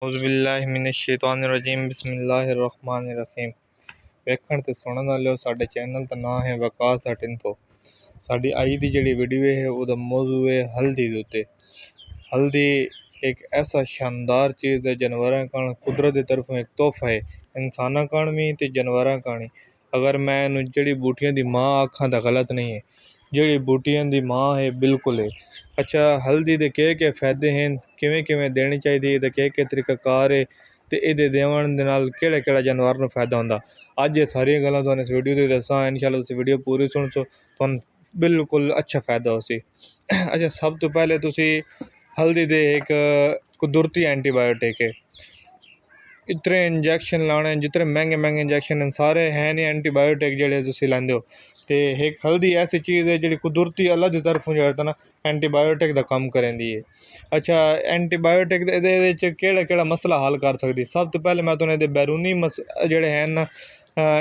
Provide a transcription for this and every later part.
औज़ुबिल्लाहिमिनश्शैतानिर्रजीम बिस्मिल्लाहिर्रहमानिर्रहीम। वेखण ते सुनन वाले साडे चैनल का नाम है वकास हट इन्फो। साडी अज दी जिहड़ी वीडियो है उहदा मौजू है हल्दी दे उत्ते। हल्दी एक ऐसा शानदार चीज़ है, जानवरां कान कुदरत की तरफों एक तोहफा है, इंसानां कान भी ते जानवरां कान। अगर मैं इन्हूं जड़ी बूटियां दी माँ आखां तां गलत नहीं है, जड़ी बूटियां दी माँ है बिल्कुल है। अच्छा, हल्दी दे के फायदे हैं, किवें किवें देनी चाहिए ते के तरीकाकार है, ते इहदे देवन दे नाल केड़ा केड़ा जानवर नूं फायदा हुंदा। अज ये सारियां गल्लां तुहानूं इस वीडियो च दस्सां। इंशाअल्लाह तुसीं वीडियो पूरी सुनसो, तुहानूं बिल्कुल अच्छा फायदा होसी। अच्छा, सब तो पहले तुसीं हल्दी दे एक कुदरती एंटीबायोटिक है। इतने इंजैक्शन लाने, जितने महंगे महंगे इंजैक्शन सारे हैं नहीं एंटीबायोटिक जेह्ड़े तुसीं लैंदे हो। ते एक हल्दी ऐसी चीज़ है जी कुदरती अल्लाह की तरफों जो ना एंटीबायोटिक का कम करेंदी है। अच्छा, एंटीबायोटिक केड़ा केड़ा मसला हल कर सकदी। सब तो पहले मैं तुहानूं बैरूनी जेह्ड़े हैं ना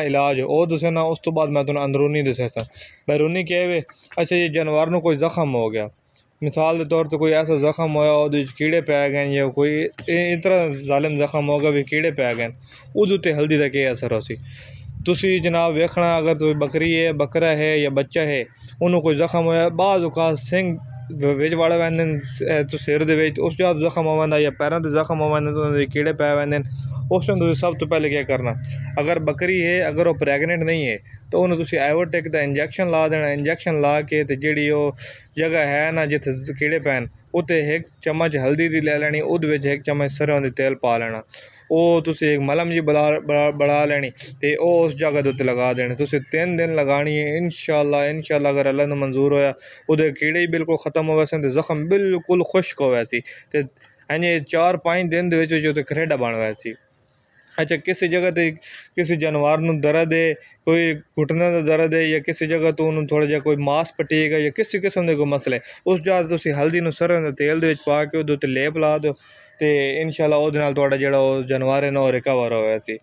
इलाज वो दस्सां ना, उस तो बाद मैं तुहानूं अंदरूनी दस्सां। बैरूनी क्या है? अच्छा, ये जानवर नूं कोई जख्म हो गया, मिसाल के तौर पर कोई ऐसा जख्म होया वो कीड़े पै गए, या कोई इतना जालिम जख्म होगा भी कीड़े पै गए, उहदे उत्ते हल्दी का क्या असर होसी। तुसी जनाब वेखना, अगर कोई बकरी है, बकरा है या बच्चा है, उन्होंने कोई जख्म होया, बाज़ औकात सिंह विच वड़ वैंदे तो सिर दे विच उस जगह जख्म हो वैंदा, या पैरों ते जख्म हो वैंदे तो कीड़े पै वैंदे। उस टाइम तुसीं सब तो पहले क्या करना, अगर बकरी है, अगर वो प्रैगनेंट नहीं है तो उन्होंने तुसीं आयोटेक का इंजैक्शन ला देना। इंजैक्शन ला के ते जिहड़ी वो जगह है ना जिथे कीड़े पैन, उत्ते एक चम्मच हल्दी दी ले लैनी, उहदे विच एक चम्मच सरसों दा तेल पा लेना, ਉਹ ਤੁਸੀਂ एक मलम जी बना लैनी ते ਉਹ उस जगह ਦੇ ਉੱਤੇ लगा देने। तुसीं 3 दिन लगानी है। इंशाअल्लाह अगर अल्लाह ਨੂੰ मंजूर होया ਉਹਦੇ ਕੀੜੇ ही बिल्कुल ख़त्म हो वैसे, जख्म बिल्कुल खुश्क हो वैसी, ते इंजे 4-5 दिन ਦੇ ਵਿੱਚ ਉੱਤੇ खरेडा बन वैसी। अच्छा, किसी जगह ते किसी जानवर नूं दर्द है, कोई घुटने का दर्द है, या किसी जगह तो उन्होंने थोड़ा जिहा कोई मास पटीक है, या किसी किस्म के कोई मसले, उस जगह तुसीं हल्दी नूं सरसों दे तेल दे विच पा के ਉਹਦੇ ਉੱਤੇ लेप ला दो, तो इंशाअल्लाह ਉਹਦੇ ਨਾਲ ਤੁਹਾਡਾ ਜਿਹੜਾ ਉਹ जानवर है ना वो रिकवर होया सी।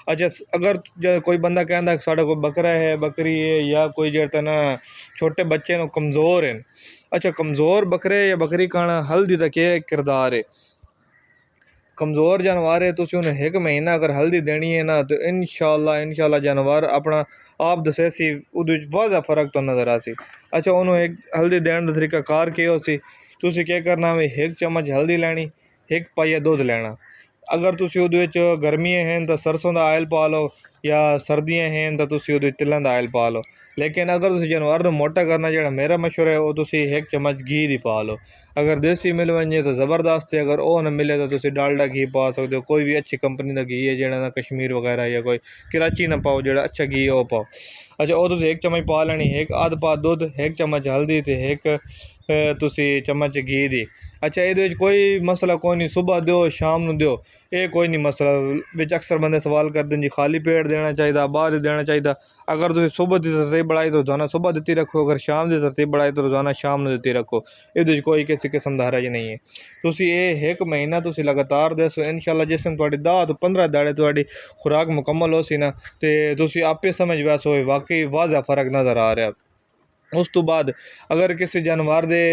अच्छा, अगर कोई बंदा कहता साढ़ा कोई बकरा है, बकरी है, या कोई जो ना छोटे बच्चे न कमज़ोर हैं। अच्छा, कमज़ोर बकरे या बकरी खाना हल्दी का क्या किरदार है। कमज़ोर जानवर है, तुसीं उन्हें 1 महीना अगर हल्दी देनी है ना, तो इंशाअल्लाह जानवर अपना आप दसे सी उहदे वाज़ा फ़र्क तो नज़र आसी। अच्छा, उन्होंने एक हल्दी देने का तरीका कार क्या हो सी, तुसीं क्या करना है, 1 चम्मच हल्दी लैनी, 1 पाइया दुध लेना। अगर तुसीं उहदे विच गर्मियां हैं तो सरसों का आयल पा लो, या सर्दियां हैं तो तुसीं उहदे तिलों का आयल पा लो। लेकिन अगर तुसीं जानवर को मोटा करना, जो मेरा मशवरा है, वो तुसीं 1 चम्मच घी दी पा लो। अगर देसी मिल वजे तो ज़बरदस्त है, अगर वो न मिले तो तुसीं डालडा घी पा सकते हो। कोई भी अच्छी कंपनी का घी है जो ना कश्मीर वगैरह, या कोई कराची ना पाओ, जो अच्छा घी वो पाओ। अच्छा, वो तुसीं 1 चम्मच पा लैनी, 1 अद्ध पा दुध, 1 चम्मच हल्दी, तो 1 तुसीं चम्मच घी दी। अच्छा, ये कोई मसला कोई नहीं, सुबह दो शाम नूं दो, ये कोई नहीं मसला। बिच अक्सर बंदे सवाल करते हैं जी खाली पेट देना चाहिए, बाद देना चाहिए। अगर तुसीं सुबह की तरतीब बढ़ाई तो रोज़ाना सुबह दित्ती रखो, अगर शाम की तरतीब बढ़ाई तो रोज़ाना शाम नूं दित्ती रखो। ये कोई किसी किस्म का हरज नहीं है। तुसीं ये 1 महीना तुसीं लगातार दसो, इंशाअल्लाह जिस दिन तुहाडी 10 तो 15 ध्याड़े तुहाडी खुराक मुकम्मल हो सी ना, तो तुसीं आपे समझ वैसो वाकई वाज़ा फ़र्क नज़र आ रहा। उस तो बाद अगर किसी जानवर दे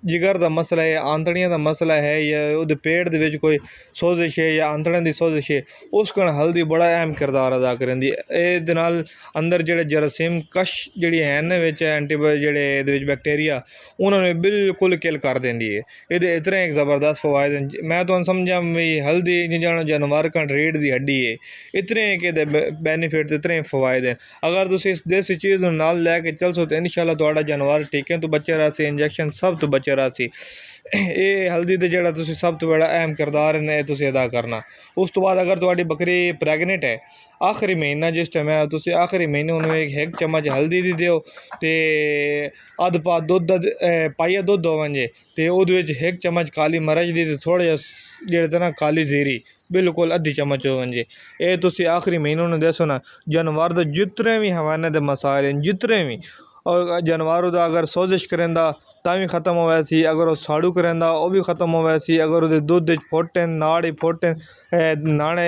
जिगर का मसला है, आंतड़ियां का मसला है, या उहदे पेट दे विच कोई सोजिश है, या आंतड़ियां दी सोजिश है, उस कण हल्दी बड़ा अहम किरदार अदा करेंदी है। इहदे नाल अंदर जेह्ड़े जरासीम कश जिहड़ी है ना विच जेह्ड़े इहदे विच बैक्टीरिया, उन्होंने बिल्कुल किल कर देंदी है। इहदे इतने एक ज़बरदस्त फवायद हैं। मैं तुहानूं समझां भी हल्दी जि'यां जानवर कण रीढ़ दी हड्डी है, इतने के बेनीफिट, इतने फवायद हैं। अगर तुसीं इस देसी चीज़ नाल लैके चलसो तो इंशाअल्लाह तुहाडा जानवर टीके तो बचे रहा सी, इंजैक्शन सब तो बचे रहा सी। ये हल्दी का जोड़ा तुसीं सब तो बड़ा अहम किरदार है तुसीं अदा करना। उस तो बाद अगर तुहाडी बकरी प्रैगनेंट है, आखिरी महीना जिस टाइम है, तुसीं आखिरी महीने उन्हें 1 चम्मच हल्दी दी दिओ, ते अद्ध पा दुध पाइया दुध हो वंजे, ते उहदे विच 1 चम्मच काली मरच दी, ते थोड़ा जिहा जेह्ड़े ना काली जीरी बिल्कुल अद्धी चम्मच हो वंजे। ये तुसीं आखिरी महीने उन्हें दसो ना, जानवर दे जितने भी हवाने दे मसाइल हैं, जितने भी, और जानवर का अगर सोजिश करेंदा तां भी ख़त्म हो वैसी, अगर वो साड़ू करेंदा वो भी ख़त्म हो वैसी, अगर वो दुध फोटे नाड़ ही फोटे नाने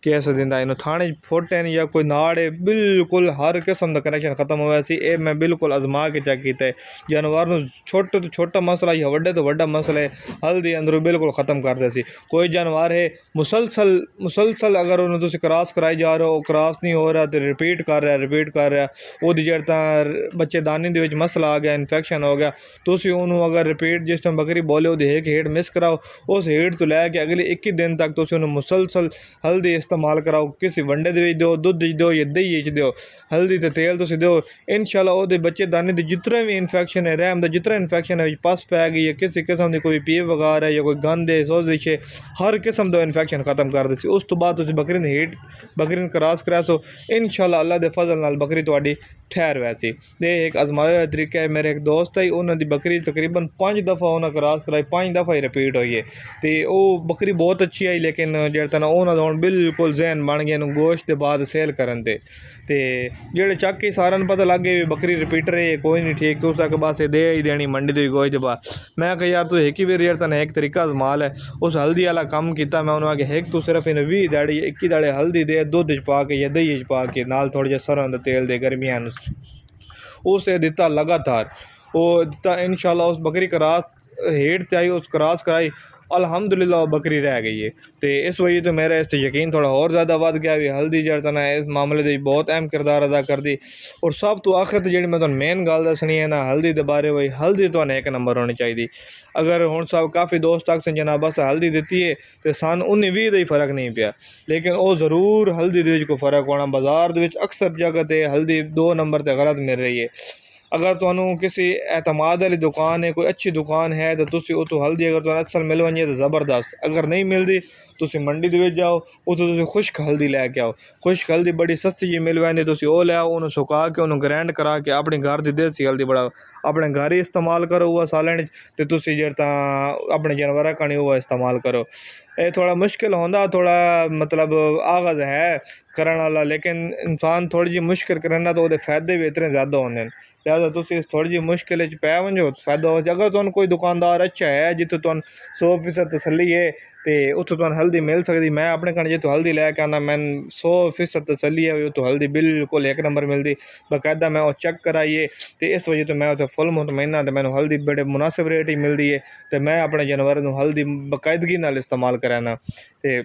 केस दिंदा इन्हूं थाने फुट हैं या कोई नाड़ है बिल्कुल हर किस्म का कनेक्शन खत्म होया सी। ये मैं बिल्कुल आजमा के चेक किया है। जानवर नूं छोटे तो छोटा मसला या वड्डे तो वड्डा मसला है हल्दी अंदरों बिल्कुल ख़त्म कर दे सी। कोई जानवर है मुसलसल अगर उन्होंने तुसीं क्रॉस कराई जा रहे हो क्रॉस नहीं हो रहा तो रिपीट कर रहा वो जेड़ा बच्चेदानी दे विच मसला आ गया इन्फेक्शन हो गया तुसीं उन्होंने अगर रिपीट जिस टाइम बकरी बोले वो एक हेड मिस कराओ उस हेड तो लैके अगले 21 दिन तक तुसीं उन्होंने मुसलसल हल्दी इस्तेमाल कराओ। किसी वंडे दे विच दो दुध दो या दही च दो हल्दी ते तेल तुसीं दो इंशाल्लाह वो बच्चेदानी दे जितने भी इन्फेक्शन है रहम दा जितना इन्फेक्शन है पस पै गई है किसी किस्म की कोई पीप वगार है या कोई गंद है सोजिश है हर किस्म का इन्फेक्शन खत्म कर दे सी। उस तो बाद तुसीं बकरी हीट बकरी क्रॉस करा सो इंशाल्लाह अल्लाह दे फजल नाल बकरी तुहाडी ठहर वैसी। ये एक आजमाया हुआ तरीका है। मेरे एक दोस्त है उन्होंने बकरी तकरीबन 5 दफ़ा उन्हें क्रॉस कराई 5 दफ़ा ही रिपीट हुई है तो वो बकरी बहुत अच्छी आई लेकिन जेड़ा उन्होंने हुण बिल्कुल जहन बन गया गोश्त के बाद सेल करन ते जेड़े चक के सारा पता लग गए बकरी रिपीटर है कोई नहीं ठीक उस तक बस दे ही देनी मंडी दी गोश्त के बाद। मैं कहा यार तू एक ही बार यार एक तरीका आजमाल है उस हल्दी वाला काम किया। मैं उन्होंने आगे एक तू सिर्फ इन 20 दैड़ी 21 दैड़े हल्दी दे दुध च पा के या दही च पा के नाल थोड़ा जिहा सरों दा तेल दे गर्मियां उसे दिता लगातार वो दिता इंशाल्लाह उस बकरी क्रॉस हेठ चाहिए उस क्रॉस कराई अल्हम्दुलिल्लाह वो बकरी रह गई है। तो इस वजह तो मेरा इस यकीन थोड़ा और ज़्यादा बढ़ गया भी हल्दी जड़ना इस मामले में बहुत अहम किरदार अदा कर दी। और सब तो आखिर तो जी मैं तुहानू मेन गल दसनी है ना हल्दी के बारे वही हल्दी तो एक नंबर होनी चाहिए। अगर हुण सब काफ़ी दोस्त तक जनाब बस हल्दी दी है तो सन 19-20 का ही फ़र्क नहीं पिया लेकिन वो ज़रूर हल्दी के कोई फ़र्क होना। बाजार के अक्सर जगह पर हल्दी 2 नंबर पर गलत मिल रही है। अगर तुहानू किसी एतमाद वाली दुकान है कोई अच्छी दुकान है तो तुसी उतो हल्दी अगर तुहानू असल मिल वजे तो ज़बरदस्त अगर नहीं मिलती तुसी मंडी दे विच जाओ उतो तुसी खुश्क हल्दी लैके आओ। खुश्क हल्दी बड़ी सस्ती जी मिल वैंदी तुसी वो ले आओ उन्होंने सुका के उन्होंने ग्रैंड करा के अपने घर की देसी हल्दी बड़ा अपने घर ही इस्तेमाल करो हुआ सालन तो तुसी जेड़ा अपने जानवर कनी हुआ इस्तेमाल करो। ये थोड़ा मुश्किल होंदा थोड़ा मतलब आगाज़ है करने वाला लेकिन इंसान थोड़ी जी मुश्किल करना तो वो फायदे भी इतने ज़्यादा होंगे लिहाजा तुसी थोड़ी जी मुश्किल पै वजो फायदा हो। अगर तुहानू कोई दुकानदार अच्छा है जितों तुहानू 100% तसल्ली है तो उत्थों तुहानू हल्दी मिल सकती। मैं अपने कण जितों हल्दी लैके आना मैंने 100% तसल्ली है उत्थों हल्दी बिल्कुल एक नंबर मिलती बाकायदा मैं वो चेक कराइए तो इस वजह तो मैं उत्थे फुल मुतमईन तो मैंने हल्दी बड़े मुनासिब रेट ही मिलती है तो मैं अपने जानवर को हल्दी बाकायदगी नाल इस्तेमाल कराना। तो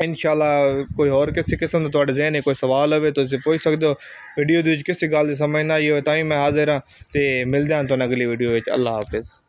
इंशाल्लाह कोई और किसी किस्म का तुहाडे ज़हन कोई सवाल हो तो पूछ सकते हो। वीडियो किसी गल समझ ना आई हो तां मैं हाजिर हाँ तो मिलते हैं तुहानू अगली वीडियो। अल्लाह हाफिज़।